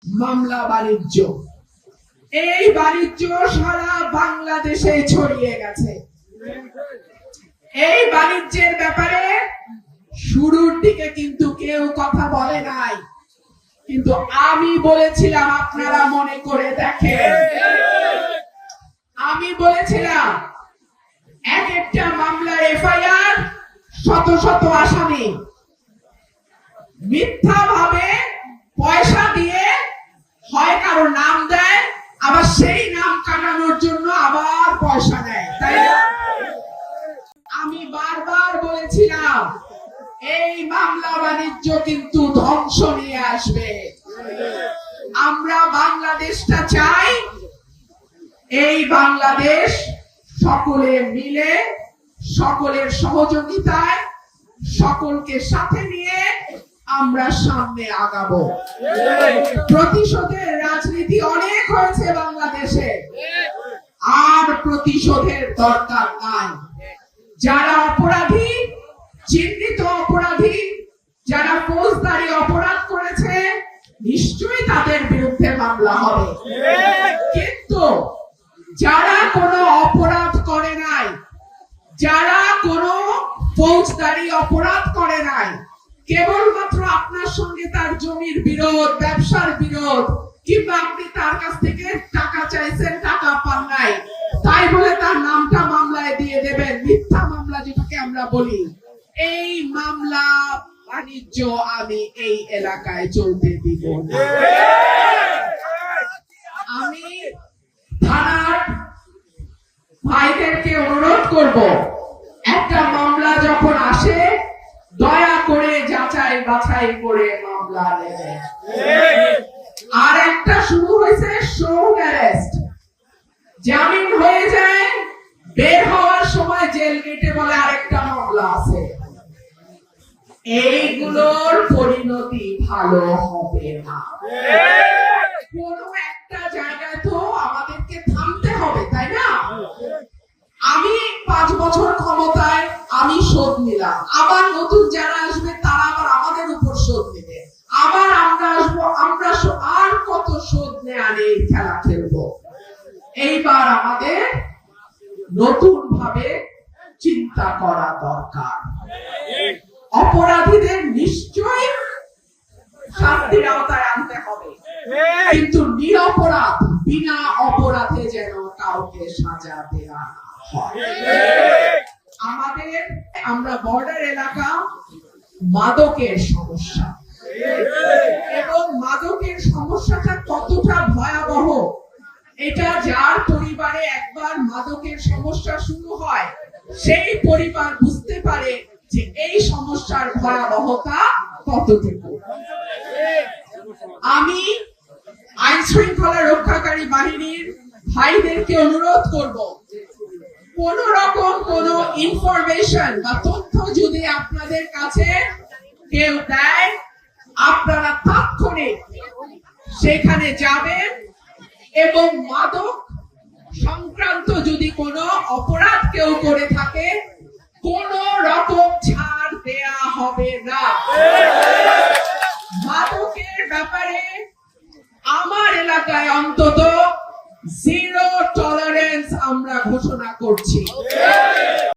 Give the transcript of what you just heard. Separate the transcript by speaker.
Speaker 1: মামলা বাণিজ্য, এই বাণিজ্য সারা বাংলাদেশে ছড়িয়ে গেছে। এই বাণিজ্যের ব্যাপারে শুরুর দিকে কিন্তু কেউ কথা বলে নাই, কিন্তু আমি বলেছিলাম, আপনারা মনে করে দেখেন, আমি বলেছিলাম এক একটা মামলার এফআইআর শত শত আসামি মিথ্যা ভাবে পয়সা দিয়ে হয় কারো নাম দেয়, আবার সেই নাম কাটানোর জন্য আবার পয়সা নেয়, তাই না? আমি বারবার বলেছিলাম এই মামলা বাণিজ্য কিন্তু ধ্বংস নিয়ে আসবে। আমরা বাংলাদেশটা চাই, এই বাংলাদেশ সকলে মিলে, সকলের সহযোগিতায়, সকলকে সাথে নিয়ে আমরা সামনে আগাবো। প্রতিশোধের রাজনীতি অনেক হয়েছে বাংলাদেশে, আর প্রতিশোধের দরকার নাই। যারা অপরাধী, চিহ্নিত অপরাধী, যারা ফৌজদারি অপরাধ করেছে, নিশ্চয়ই তাদের বিরুদ্ধে মামলা হবে। কিন্তু যারা কোনো অপরাধ করে নাই, যারা কোনো ফৌজদারি অপরাধ করে নাই, কেবলমাত্র আপনার সঙ্গে তার জমির বিরোধ, ব্যবসার বিরোধ, কিংবা আপনি তার কাছ থেকে টাকা চাইছেন, টাকা পান নাই, তাই বলে তার নামটা মামলায় দিয়ে দেবেন, মিথ্যা মামলা যেটাকে আমরা বলি, এই মামলা বাণিজ্য আমি এই এলাকায় চলতে দিব না। আমি থানার ভাইদেরকে অনুরোধ করব, একটা মামলা যখন আসে দয়া করে যাচাই বাছাই করে মামলা নেবেন। আর একটা শুরু হয়েছে শোক অ্যারেস্ট, জামিন হয়ে যায়, বের হওয়ার সময় জেল গেটে বলে আরেকটা মামলা আছে। এইগুলোর পরিণতি ভালো হবে না। কোন একটা জায়গায় তো আমাদেরকে থামতে হবে, তাই না? আমি 5 বছর ক্ষমতায়, আমি শোধ নিলাম, আবার নতুন যারা আসবে তারা আবার আমাদের উপর শোধ নেবে, আবার আমরা আসবো, আমরা আর কত শোধ নেওয়া নেই খেলা খেলবো। এইবার আমাদের নতুন ভাবে চিন্তা করা দরকার। অপরাধীদের নিশ্চয়ই শাস্তির আওতায় আনতে হবে, কিন্তু নিরপরাধ, বিনা অপরাধে যেন কাউকে সাজা দেওয়া না হয়। আমরা বর্ডার এলাকা, মাদকের সমস্যা, এবং মাদকের সমস্যাটা কতটা ভয়াবহ, এটা যার পরিবারে একবার মাদকের সমস্যা শুরু হয়, সেই পরিবার বুঝতে পারে যে এই সমস্যার ভয়াবহতা কতটুকু। আমি আইন শৃঙ্খলা রক্ষাকারী বাহিনীর ভাইদেরকে অনুরোধ করব, কোন রকম কোন ইনফরমেশন বা তথ্য যদি আপনাদের কাছে কেউ দেয়, আপনারা তাৎক্ষণিক সেখানে যাবেন এবং মাদক সংক্রান্ত যদি কোনো অপরাধ কেউ করে থাকে, কোন রকম